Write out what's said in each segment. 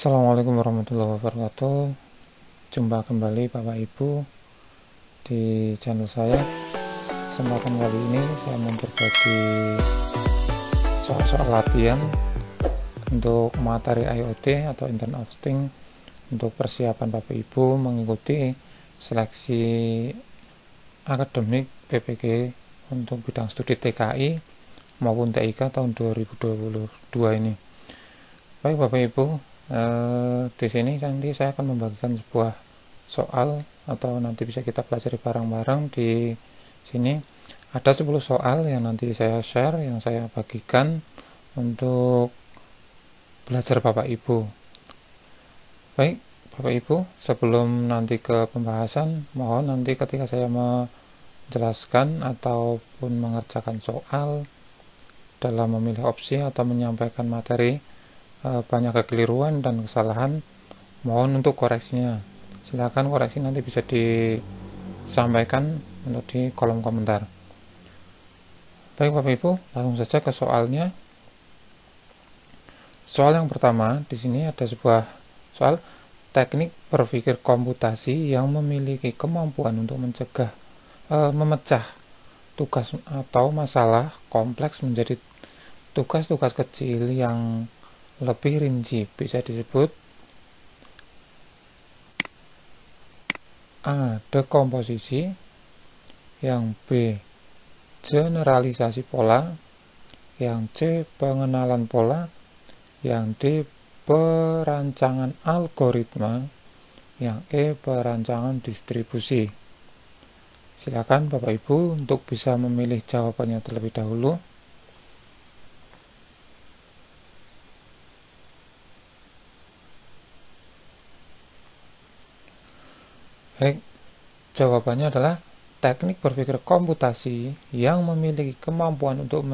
Assalamualaikum warahmatullahi wabarakatuh. Jumpa kembali Bapak Ibu di channel saya. Kesempatan kali ini saya mau berbagi soal-soal latihan untuk materi IoT atau Internet of Things untuk persiapan Bapak Ibu mengikuti seleksi akademik PPG untuk bidang studi TKI maupun TIK tahun 2022 ini. Baik Bapak Ibu, di sini nanti saya akan membagikan sebuah soal atau nanti bisa kita pelajari bareng-bareng. Di sini ada 10 soal yang nanti saya share, yang saya bagikan untuk belajar Bapak Ibu. Baik Bapak Ibu, sebelum nanti ke pembahasan, mohon nanti ketika saya menjelaskan ataupun mengerjakan soal dalam memilih opsi atau menyampaikan materi banyak kekeliruan dan kesalahan, mohon untuk koreksinya. Silakan koreksi nanti bisa disampaikan untuk di kolom komentar. Baik Bapak Ibu, langsung saja ke soalnya. Soal yang pertama, di sini ada sebuah soal teknik berpikir komputasi yang memiliki kemampuan untuk memecah tugas atau masalah kompleks menjadi tugas-tugas kecil yang lebih rinci. Bisa disebut A. Dekomposisi, yang B. Generalisasi pola, yang C. Pengenalan pola, yang D. Perancangan algoritma, yang E. Perancangan distribusi. Silakan Bapak Ibu untuk bisa memilih jawabannya terlebih dahulu. Baik, jawabannya adalah teknik berpikir komputasi yang memiliki kemampuan untuk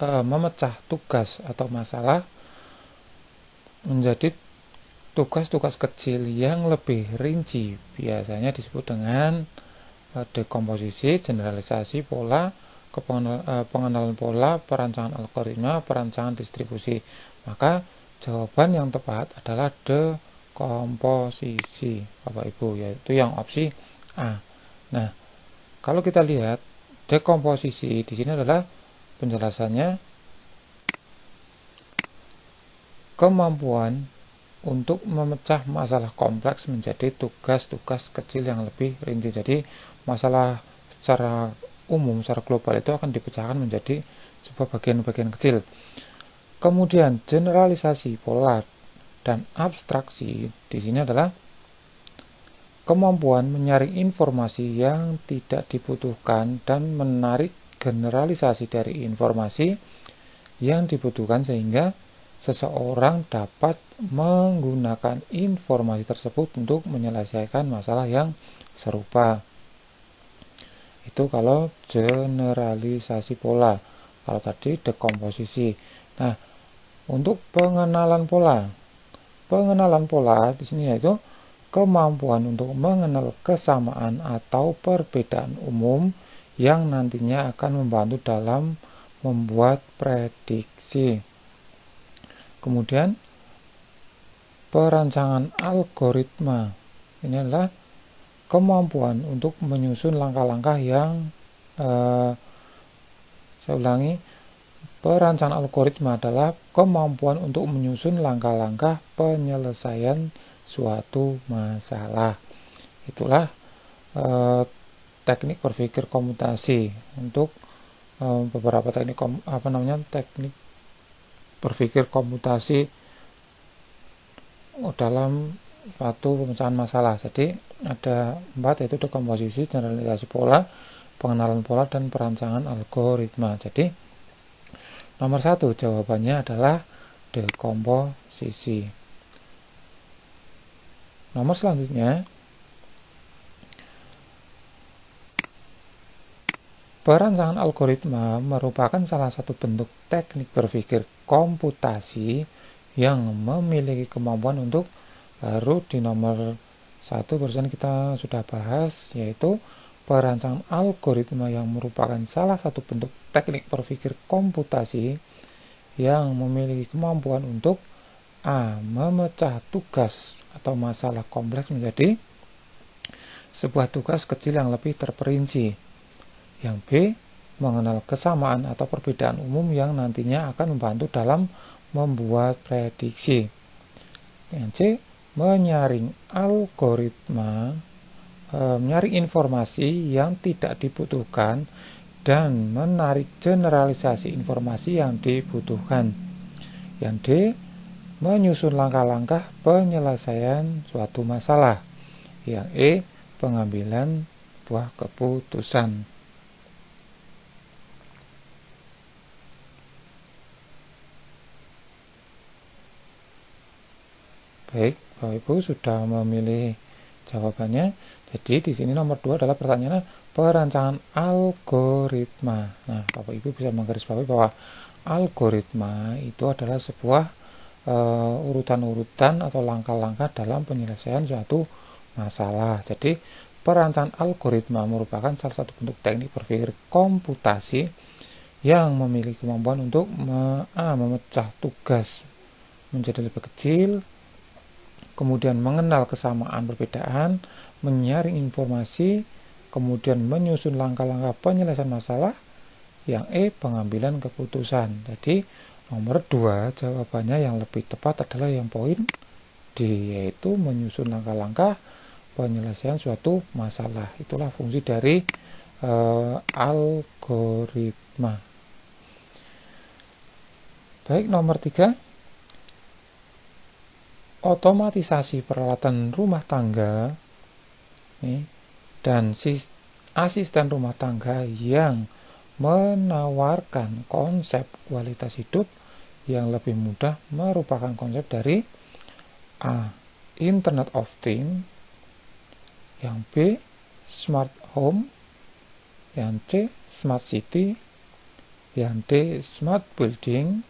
memecah tugas atau masalah menjadi tugas-tugas kecil yang lebih rinci. Biasanya disebut dengan dekomposisi, generalisasi pola, pengenalan pola, perancangan algoritma, perancangan distribusi. Maka jawaban yang tepat adalah dekomposisi Bapak Ibu, yaitu yang opsi A. Nah, kalau kita lihat dekomposisi di sini adalah penjelasannya kemampuan untuk memecah masalah kompleks menjadi tugas-tugas kecil yang lebih rinci. Jadi masalah secara umum, secara global itu akan dipecahkan menjadi sebuah bagian-bagian kecil. Kemudian generalisasi pola dan abstraksi di sini adalah kemampuan menyaring informasi yang tidak dibutuhkan dan menarik generalisasi dari informasi yang dibutuhkan sehingga seseorang dapat menggunakan informasi tersebut untuk menyelesaikan masalah yang serupa. Itu kalau generalisasi pola. Kalau tadi dekomposisi. Nah, untuk pengenalan pola di sini yaitu kemampuan untuk mengenal kesamaan atau perbedaan umum yang nantinya akan membantu dalam membuat prediksi. Kemudian perancangan algoritma ini adalah kemampuan untuk menyusun langkah-langkah yang saya ulangi, perancangan algoritma adalah kemampuan untuk menyusun langkah-langkah penyelesaian suatu masalah. Itulah teknik berpikir komputasi untuk beberapa teknik teknik berpikir komputasi dalam suatu pemecahan masalah. Jadi ada 4, yaitu dekomposisi, generalisasi pola, pengenalan pola, dan perancangan algoritma. Jadi nomor 1 jawabannya adalah dekomposisi. Nomor selanjutnya, perancangan algoritma merupakan salah satu bentuk teknik berpikir komputasi yang memiliki kemampuan untuk, baru di nomor 1 barusan kita sudah bahas, yaitu perancangan algoritma yang merupakan salah satu bentuk teknik berpikir komputasi yang memiliki kemampuan untuk memecah tugas atau masalah kompleks menjadi sebuah tugas kecil yang lebih terperinci. Yang B, mengenal kesamaan atau perbedaan umum yang nantinya akan membantu dalam membuat prediksi. Yang C, menyaring informasi yang tidak dibutuhkan dan menarik generalisasi informasi yang dibutuhkan. Yang D, menyusun langkah-langkah penyelesaian suatu masalah. Yang E, pengambilan buah keputusan. Baik, Bapak Ibu sudah memilih jawabannya. Jadi di sini nomor 2 adalah pertanyaannya perancangan algoritma. Nah, Bapak Ibu bisa menggarisbawahi bahwa algoritma itu adalah sebuah urutan-urutan atau langkah-langkah dalam penyelesaian suatu masalah. Jadi perancangan algoritma merupakan salah satu bentuk teknik berpikir komputasi yang memiliki kemampuan untuk memecah tugas menjadi lebih kecil, kemudian mengenal kesamaan perbedaan, menyaring informasi, kemudian menyusun langkah-langkah penyelesaian masalah. Yang E, pengambilan keputusan. Jadi nomor 2 jawabannya yang lebih tepat adalah yang poin D, yaitu menyusun langkah-langkah penyelesaian suatu masalah. Itulah fungsi dari algoritma. Baik, nomor 3, otomatisasi peralatan rumah tangga dan asisten rumah tangga yang menawarkan konsep kualitas hidup yang lebih mudah merupakan konsep dari A, Internet of Things, yang B, Smart Home, yang C, Smart City, yang D, Smart Building,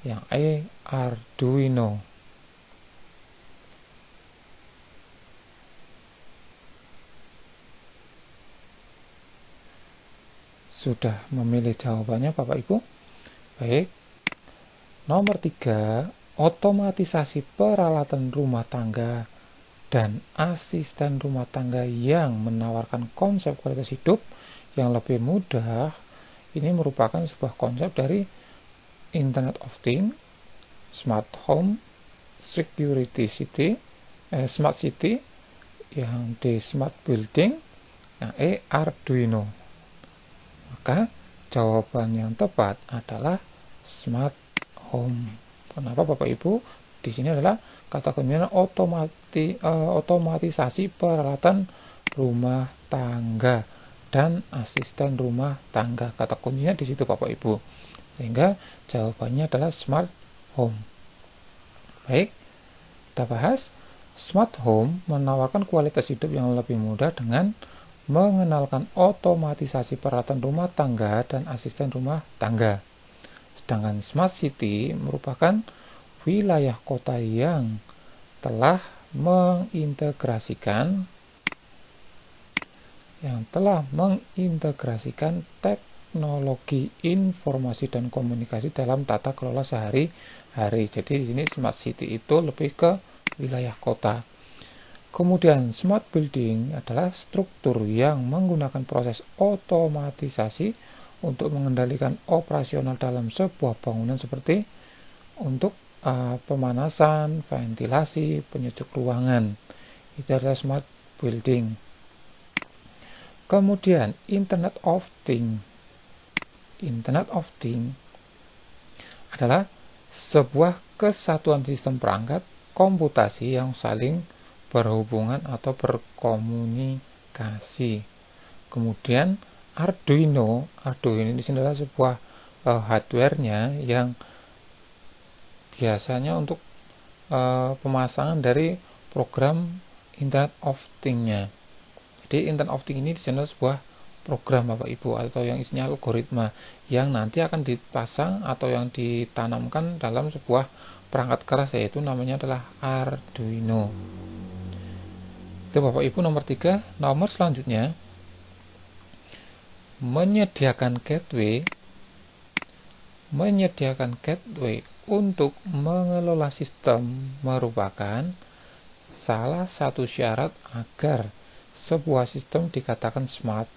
yang E, Arduino. Sudah memilih jawabannya Bapak Ibu? Baik. Nomor 3, otomatisasi peralatan rumah tangga dan asisten rumah tangga yang menawarkan konsep kualitas hidup yang lebih mudah. Ini merupakan sebuah konsep dari Internet of Things, Smart Home, Smart City, yang D, Smart Building, yang E, Arduino. Maka jawaban yang tepat adalah Smart Home. Kenapa Bapak Ibu? Di sini adalah kata kuncinya otomatisasi peralatan rumah tangga dan asisten rumah tangga. Kata kuncinya di situ Bapak Ibu. Sehingga jawabannya adalah Smart Home. Baik, kita bahas. Smart Home menawarkan kualitas hidup yang lebih mudah dengan mengenalkan otomatisasi peralatan rumah tangga dan asisten rumah tangga. Sedangkan Smart City merupakan wilayah kota yang telah mengintegrasikan teknologi informasi dan komunikasi dalam tata kelola sehari-hari. Jadi di sini Smart City itu lebih ke wilayah kota. Kemudian Smart Building adalah struktur yang menggunakan proses otomatisasi untuk mengendalikan operasional dalam sebuah bangunan seperti untuk pemanasan, ventilasi, penyejuk ruangan. Itu adalah Smart Building. Kemudian Internet of Things. Internet of Things adalah sebuah kesatuan sistem perangkat komputasi yang saling berhubungan atau berkomunikasi. Kemudian Arduino di sini adalah sebuah hardware-nya yang biasanya untuk pemasangan dari program Internet of Things-nya. Jadi Internet of Things ini di sini adalah sebuah program Bapak Ibu atau yang isinya algoritma yang nanti akan dipasang atau yang ditanamkan dalam sebuah perangkat keras, yaitu namanya adalah Arduino. Itu Bapak Ibu nomor 3. Nomor selanjutnya, menyediakan gateway untuk mengelola sistem merupakan salah satu syarat agar sebuah sistem dikatakan smart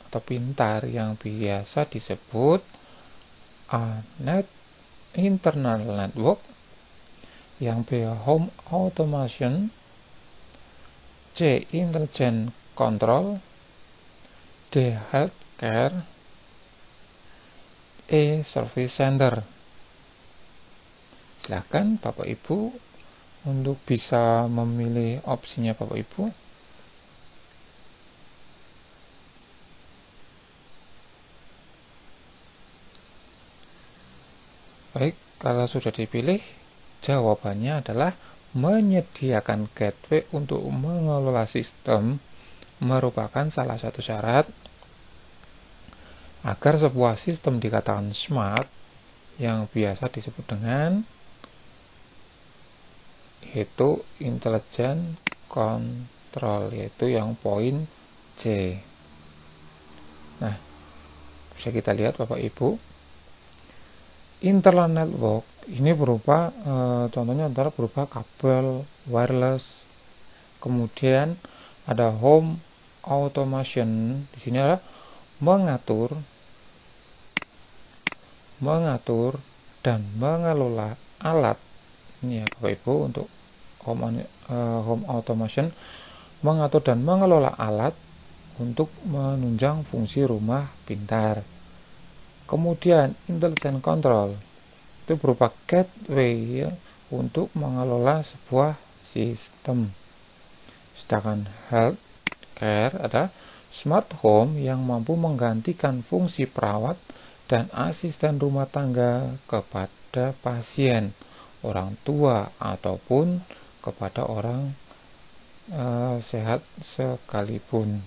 atau pintar, yang biasa disebut A. Internal network, yang B. Home automation, C. Intelligent control, D. Healthcare, E. Service center. Silakan Bapak Ibu untuk bisa memilih opsinya Bapak Ibu. Baik, kalau sudah dipilih, jawabannya adalah menyediakan gateway untuk mengelola sistem merupakan salah satu syarat agar sebuah sistem dikatakan smart, yang biasa disebut dengan yaitu intelligent control, yaitu yang poin C. Nah, bisa kita lihat Bapak Ibu, internal network ini berupa contohnya antara berupa kabel wireless, kemudian ada home automation. Di sini adalah mengatur dan mengelola alat. Ini ya Bapak Ibu, untuk home automation, mengatur dan mengelola alat untuk menunjang fungsi rumah pintar. Kemudian intelligent control itu berupa gateway ya, untuk mengelola sebuah sistem. Sedangkan healthcare adalah smart home yang mampu menggantikan fungsi perawat dan asisten rumah tangga kepada pasien, orang tua, ataupun kepada orang sehat sekalipun.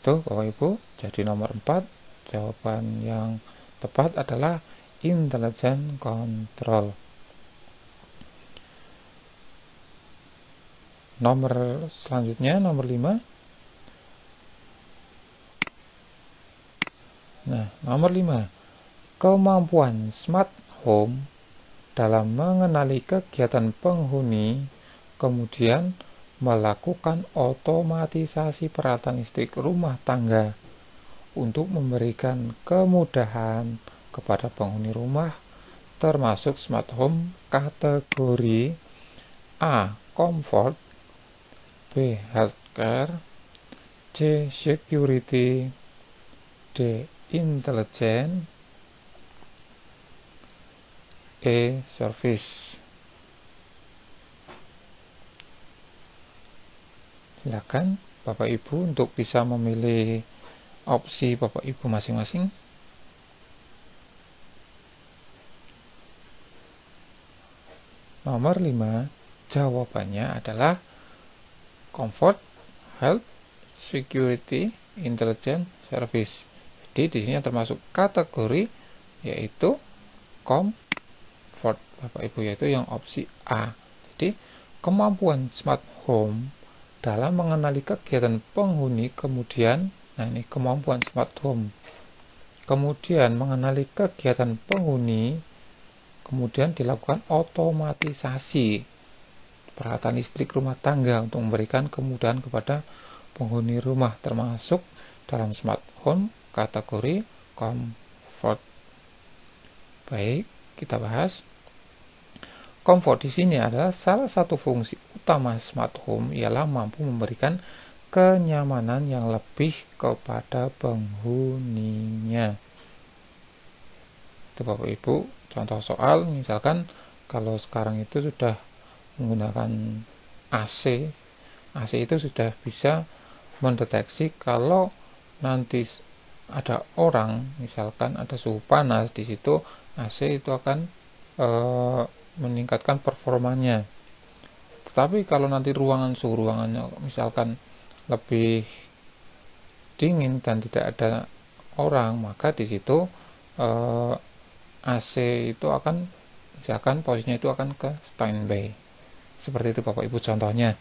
Itu Bapak Ibu, jadi nomor 4 jawaban yang tepat adalah intelligent control. Nomor selanjutnya, nomor 5. Nah, nomor 5, kemampuan smart home dalam mengenali kegiatan penghuni, kemudian melakukan otomatisasi peralatan listrik rumah tangga untuk memberikan kemudahan kepada penghuni rumah, termasuk smart home kategori A. Comfort, B. Healthcare, C. Security, D. Intelligent, E. Service. Silakan Bapak Ibu untuk bisa memilih opsi Bapak Ibu masing-masing. Nomor 5, jawabannya adalah comfort, health, security, intelligent, service. Jadi di sini termasuk kategori yaitu comfort Bapak Ibu, yaitu yang opsi A. Jadi kemampuan smart home dalam mengenali kegiatan penghuni, kemudian ini kemampuan smart home, kemudian mengenali kegiatan penghuni, kemudian dilakukan otomatisasi peralatan listrik rumah tangga untuk memberikan kemudahan kepada penghuni rumah, termasuk dalam smart home kategori comfort. Baik, kita bahas. Comfort di sini adalah salah satu fungsi utama smart home, ialah mampu memberikan kenyamanan yang lebih kepada penghuninya. Itu Bapak Ibu, contoh soal, misalkan kalau sekarang itu sudah menggunakan AC itu sudah bisa mendeteksi kalau nanti ada orang, misalkan ada suhu panas di situ, AC itu akan meningkatkan performanya. Tetapi kalau nanti suhu ruangannya misalkan lebih dingin dan tidak ada orang, maka di situ AC itu akan, misalkan posisinya itu akan ke standby. Seperti itu Bapak Ibu contohnya.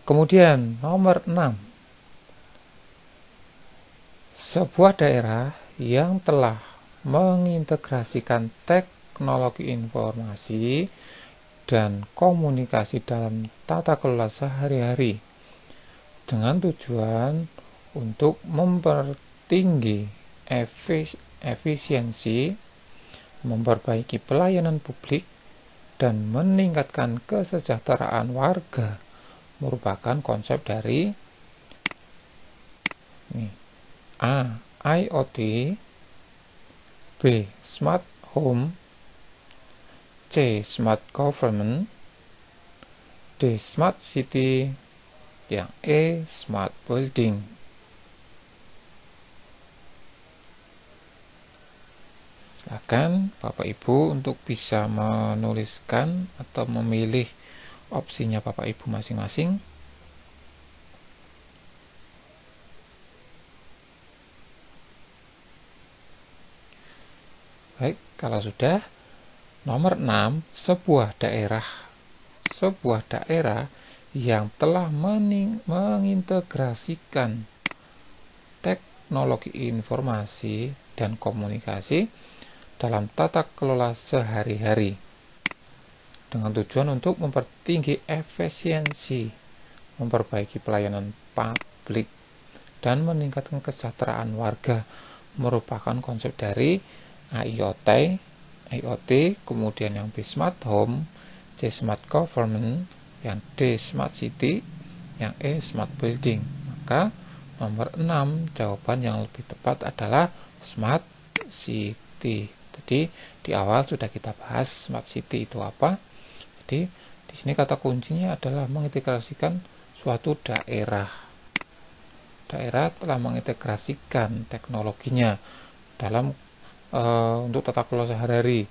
Kemudian nomor 6, sebuah daerah yang telah mengintegrasikan teknologi informasi dan komunikasi dalam tata kelola sehari-hari dengan tujuan untuk mempertinggi efisiensi, memperbaiki pelayanan publik, dan meningkatkan kesejahteraan warga merupakan konsep dari A. IoT, B. Smart Home, C. Smart Government, D. Smart City, yang E. Smart Building. Silakan Bapak Ibu untuk bisa menuliskan atau memilih opsinya Bapak Ibu masing-masing. Baik, kalau sudah, nomor 6, sebuah daerah yang telah mengintegrasikan teknologi informasi dan komunikasi dalam tata kelola sehari-hari dengan tujuan untuk mempertinggi efisiensi, memperbaiki pelayanan publik, dan meningkatkan kesejahteraan warga merupakan konsep dari IoT, kemudian yang B Smart Home, C Smart Government, yang D Smart City, yang E Smart Building. Maka nomor 6 jawaban yang lebih tepat adalah Smart City. Jadi di awal sudah kita bahas Smart City itu apa. Jadi di sini kata kuncinya adalah mengintegrasikan suatu daerah. Daerah telah mengintegrasikan teknologinya dalam untuk tata kelola sehari-hari.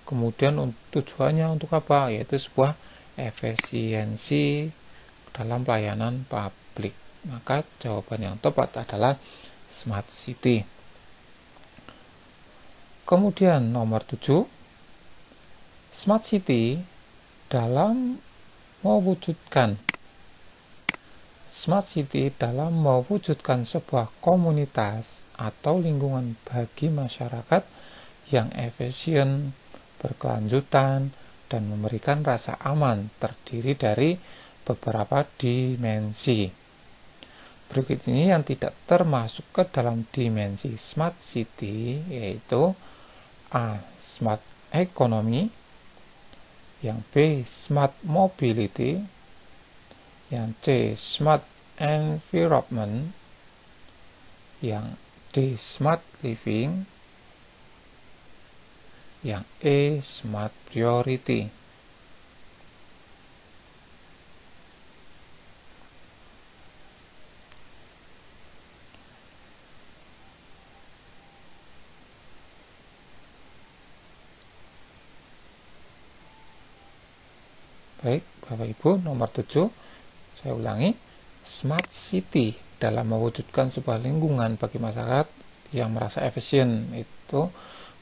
Kemudian tujuannya untuk apa? Yaitu sebuah efisiensi dalam pelayanan publik. Maka jawaban yang tepat adalah Smart City. Kemudian nomor 7, Smart City dalam mewujudkan sebuah komunitas atau lingkungan bagi masyarakat yang efisien, berkelanjutan, dan memberikan rasa aman terdiri dari beberapa dimensi. Berikut ini yang tidak termasuk ke dalam dimensi Smart City, yaitu A. Smart Economy, yang B. Smart Mobility, yang C. Smart Environment, yang D. Smart Living, yang E. Smart Priority. Baik, Bapak Ibu, nomor 7, saya ulangi, Smart City dalam mewujudkan sebuah lingkungan bagi masyarakat yang merasa efisien, itu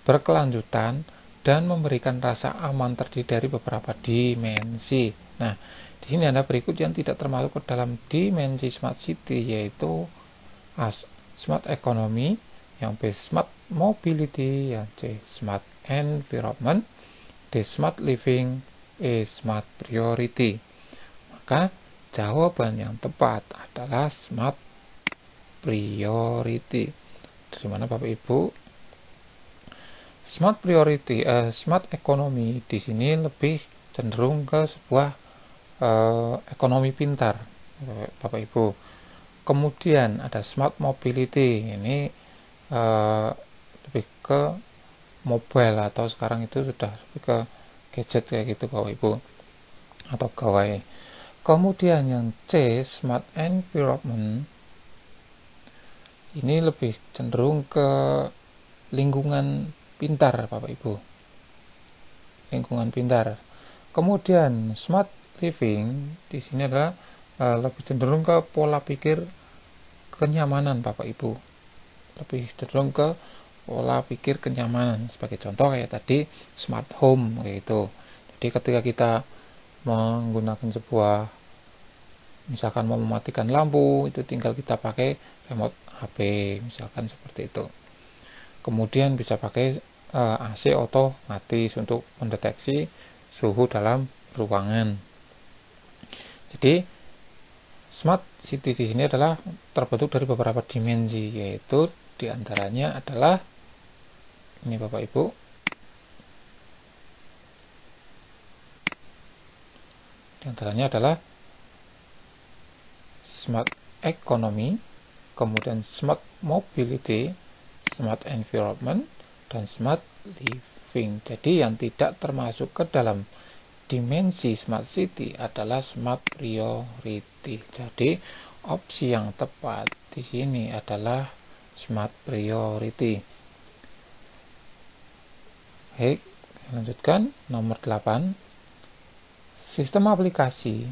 berkelanjutan, dan memberikan rasa aman terdiri dari beberapa dimensi. Nah, di sini ada berikut yang tidak termasuk ke dalam dimensi Smart City, yaitu A. Smart Economy, yang B. Smart Mobility, yang C. Smart Environment, D. Smart Living, E. Smart Priority. Maka jawaban yang tepat adalah Smart Priority. Dari mana Bapak Ibu? Smart Priority, Smart Economy di sini lebih cenderung ke sebuah ekonomi pintar, Bapak Ibu. Kemudian ada Smart Mobility, ini lebih ke mobile, atau sekarang itu sudah lebih ke gadget kayak gitu Bapak Ibu, atau gawai. Kemudian yang C, Smart Environment, ini lebih cenderung ke lingkungan pintar Bapak Ibu, lingkungan pintar. Kemudian Smart Living di sini adalah lebih cenderung ke pola pikir kenyamanan Bapak Ibu, lebih cenderung ke pola pikir kenyamanan. Sebagai contoh kayak tadi Smart Home kayak gitu. Jadi ketika kita menggunakan sebuah, misalkan mau mematikan lampu, itu tinggal kita pakai remote HP, misalkan seperti itu. Kemudian bisa pakai AC otomatis untuk mendeteksi suhu dalam ruangan. Jadi smart city di sini adalah terbentuk dari beberapa dimensi, yaitu diantaranya adalah ini Bapak Ibu, diantaranya adalah smart economy, kemudian smart mobility, smart environment, dan smart living. Jadi yang tidak termasuk ke dalam dimensi smart city adalah smart priority. Jadi opsi yang tepat di sini adalah smart priority. Baik, lanjutkan nomor 8. Sistem aplikasi.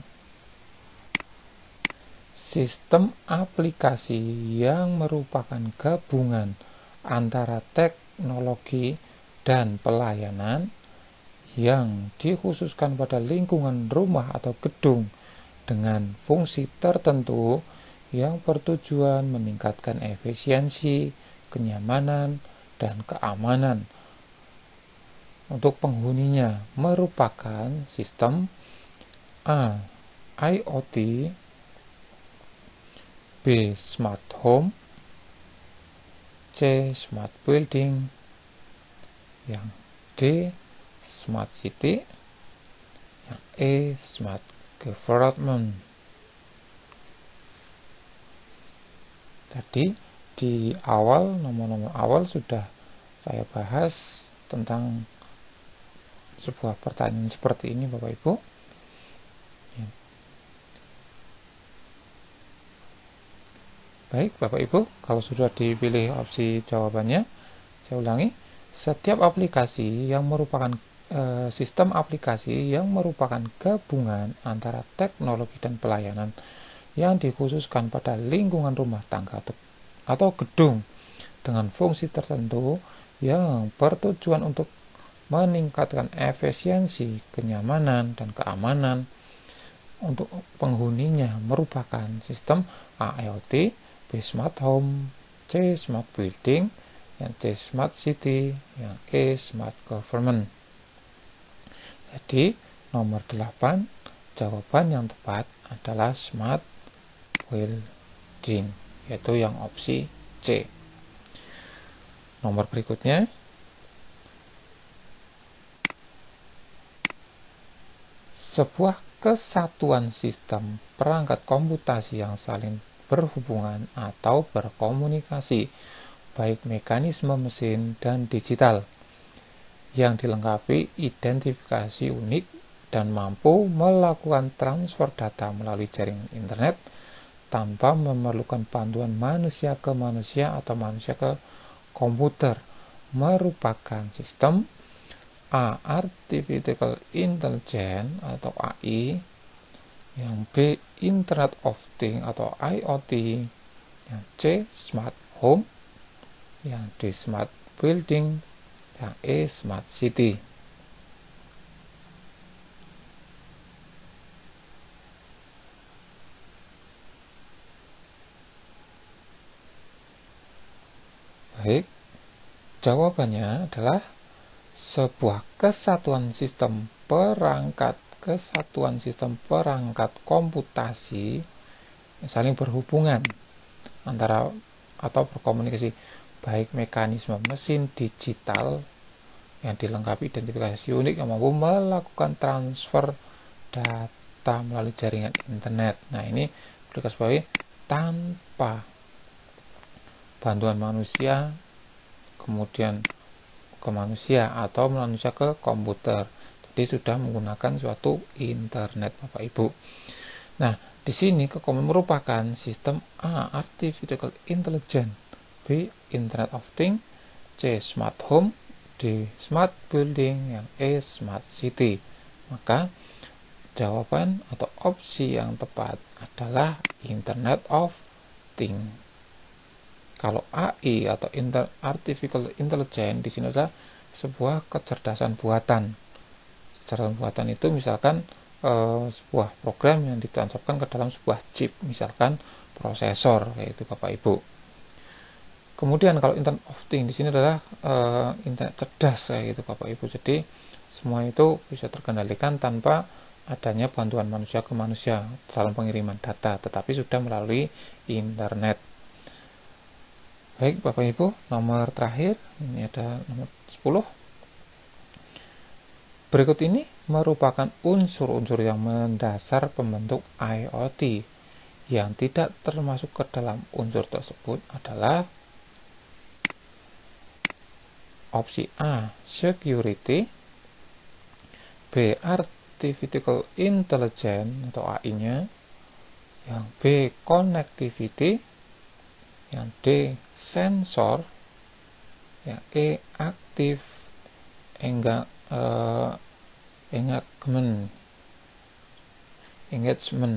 Sistem aplikasi yang merupakan gabungan antara teknologi dan pelayanan yang dikhususkan pada lingkungan rumah atau gedung dengan fungsi tertentu yang bertujuan meningkatkan efisiensi, kenyamanan, dan keamanan untuk penghuninya, merupakan sistem A. IoT, B. Smart Home, C. Smart Building, yang D. Smart City, yang E. Smart Government. Tadi di awal, nomor-nomor awal sudah saya bahas tentang sebuah pertanyaan seperti ini Bapak Ibu. Baik Bapak Ibu, kalau sudah dipilih opsi jawabannya, saya ulangi, setiap aplikasi yang merupakan sistem aplikasi yang merupakan gabungan antara teknologi dan pelayanan yang dikhususkan pada lingkungan rumah tangga atau gedung dengan fungsi tertentu yang bertujuan untuk meningkatkan efisiensi, kenyamanan, dan keamanan untuk penghuninya merupakan sistem A. IoT, B. Smart Home, C. Smart Building, yang C. Smart City, yang E. Smart Government. Jadi nomor 8 jawaban yang tepat adalah Smart Building, yaitu yang opsi C. Nomor berikutnya, sebuah kesatuan sistem perangkat komputasi yang saling berhubungan atau berkomunikasi, baik mekanisme mesin dan digital, yang dilengkapi identifikasi unik dan mampu melakukan transfer data melalui jaringan internet tanpa memerlukan bantuan manusia ke manusia atau manusia ke komputer, merupakan sistem A. Artificial Intelligence atau AI, yang B. Internet of Things atau IoT, yang C. Smart Home, yang D. Smart Building, yang E. Smart City. Baik, jawabannya adalah sebuah kesatuan sistem perangkat komputasi yang saling berhubungan antara atau berkomunikasi, baik mekanisme mesin digital yang dilengkapi identifikasi unik yang mampu melakukan transfer data melalui jaringan internet. Nah, ini sebagai tanpa bantuan manusia kemudian ke manusia atau manusia ke komputer. Jadi sudah menggunakan suatu internet Bapak Ibu. Nah, di sini merupakan sistem A. Artificial Intelligence, B. Internet of Things, C. Smart Home, D. Smart Building, yang E. Smart City. Maka jawaban atau opsi yang tepat adalah Internet of Things. Kalau AI atau Artificial Intelligence di sini adalah sebuah kecerdasan buatan. Kecerdasan buatan itu misalkan sebuah program yang ditancapkan ke dalam sebuah chip, misalkan prosesor, yaitu Bapak Ibu. Kemudian kalau Internet of Things di sini adalah internet cerdas kayak gitu Bapak Ibu. Jadi semua itu bisa terkendalikan tanpa adanya bantuan manusia ke manusia dalam pengiriman data, tetapi sudah melalui internet. Baik Bapak Ibu, nomor terakhir ini ada nomor 10. Berikut ini merupakan unsur-unsur yang mendasar pembentuk IoT. Yang tidak termasuk ke dalam unsur tersebut adalah opsi A, security, B, artificial intelligence atau AI-nya, yang B, connectivity, yang D, sensor, yang E, active engagement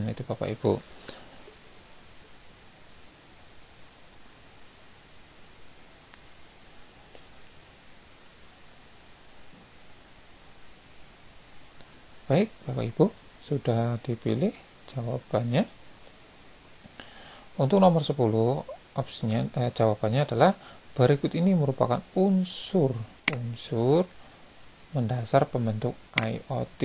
itu Bapak Ibu. Baik Bapak Ibu, sudah dipilih jawabannya. Untuk nomor 10 opsinya jawabannya adalah berikut ini merupakan unsur mendasar pembentuk IoT.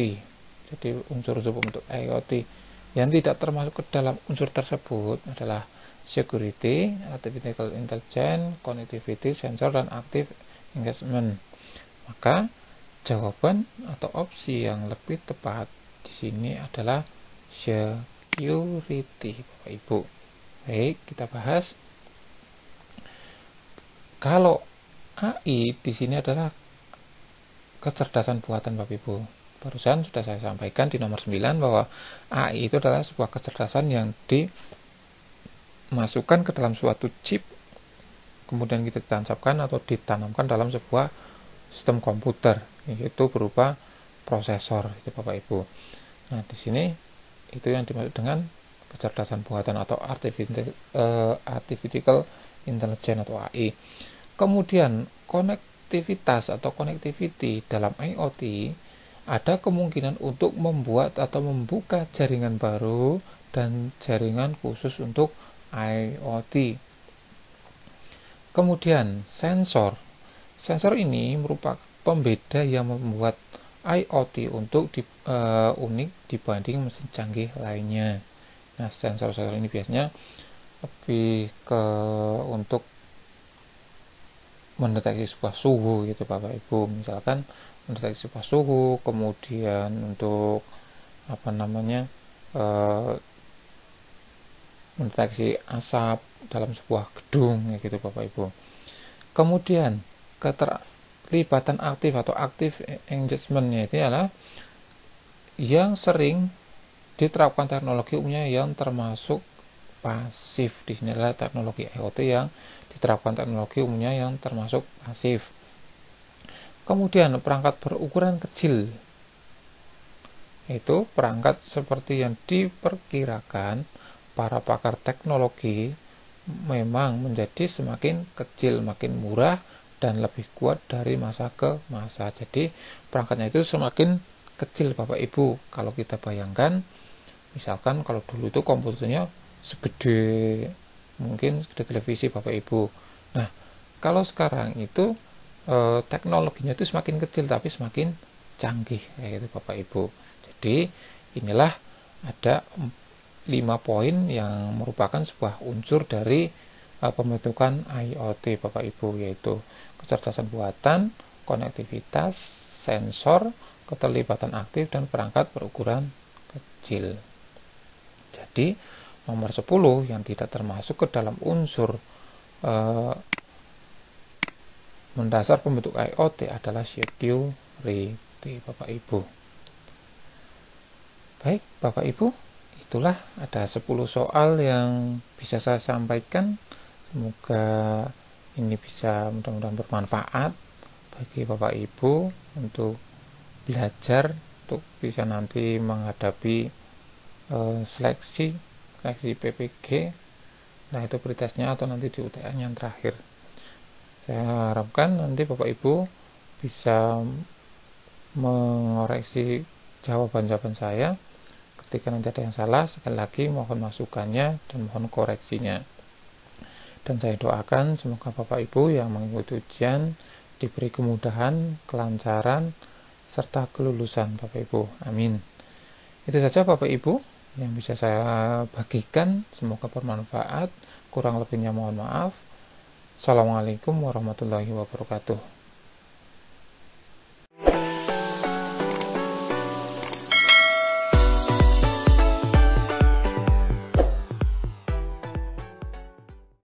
Jadi unsur-unsur pembentuk IoT yang tidak termasuk ke dalam unsur tersebut adalah security, artificial intelligence, connectivity, sensor, dan active engagement. Maka jawaban atau opsi yang lebih tepat di sini adalah security Bapak Ibu. Baik, kita bahas. Kalau AI di sini adalah kecerdasan buatan Bapak Ibu. Barusan sudah saya sampaikan di nomor 9 bahwa AI itu adalah sebuah kecerdasan yang dimasukkan ke dalam suatu chip, kemudian kita ditancapkan atau ditanamkan dalam sebuah sistem komputer, yaitu berupa prosesor itu Bapak Ibu. Nah, di sini itu yang dimaksud dengan kecerdasan buatan atau artificial intelligence atau AI. Kemudian konektivitas atau connectivity dalam IoT ada kemungkinan untuk membuat atau membuka jaringan baru dan jaringan khusus untuk IoT. Kemudian sensor ini merupakan pembeda yang membuat IoT untuk unik dibanding mesin canggih lainnya. Nah, sensor-sensor ini biasanya lebih untuk mendeteksi sebuah suhu gitu Bapak Ibu. Misalkan mendeteksi sebuah suhu, kemudian untuk mendeteksi asap dalam sebuah gedung gitu Bapak Ibu. Kemudian keterlibatan aktif atau active engagement-nya itu adalah yang sering diterapkan teknologi umumnya yang termasuk pasif. Di sini adalah teknologi IoT yang diterapkan teknologi umumnya yang termasuk pasif. Kemudian perangkat berukuran kecil, itu perangkat seperti yang diperkirakan para pakar teknologi memang menjadi semakin kecil, makin murah dan lebih kuat dari masa ke masa. Jadi perangkatnya itu semakin kecil Bapak Ibu. Kalau kita bayangkan, misalkan kalau dulu itu komputernya segede televisi Bapak Ibu. Nah, kalau sekarang itu teknologinya itu semakin kecil tapi semakin canggih kayak gitu Bapak Ibu. Jadi inilah ada 5 poin yang merupakan sebuah unsur dari pembentukan IoT Bapak Ibu, yaitu kecerdasan buatan, konektivitas, sensor, keterlibatan aktif, dan perangkat berukuran kecil. Jadi nomor 10 yang tidak termasuk ke dalam unsur mendasar pembentuk IoT adalah security Bapak Ibu. Baik Bapak Ibu, itulah ada 10 soal yang bisa saya sampaikan. Semoga ini bisa mudah-mudahan bermanfaat bagi Bapak Ibu untuk belajar, untuk bisa nanti menghadapi seleksi PPG, nah itu pretestnya atau nanti di UTN yang terakhir. Saya harapkan nanti Bapak Ibu bisa mengoreksi jawaban-jawaban saya. Ketika nanti ada yang salah, sekali lagi mohon masukannya dan mohon koreksinya. Dan saya doakan semoga Bapak Ibu yang mengikuti ujian diberi kemudahan, kelancaran, serta kelulusan Bapak Ibu. Amin. Itu saja Bapak Ibu yang bisa saya bagikan. Semoga bermanfaat. Kurang lebihnya mohon maaf. Assalamualaikum warahmatullahi wabarakatuh.